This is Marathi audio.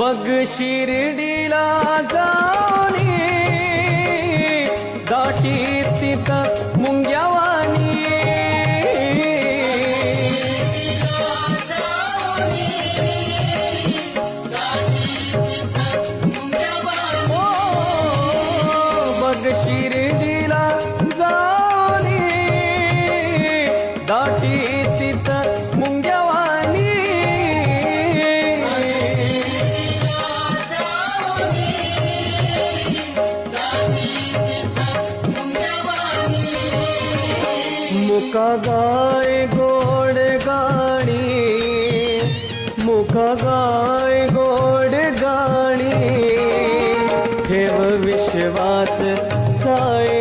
बघ शिर्डीला जाणी दाटी तिथं मुंग्यावानी ओ बघ शिर्डीला जाणी दाटी तिथं मुंग्यावानी मुका गाय गोड गाणी मुका गाय गोड गाणी ठेव विश्वास साई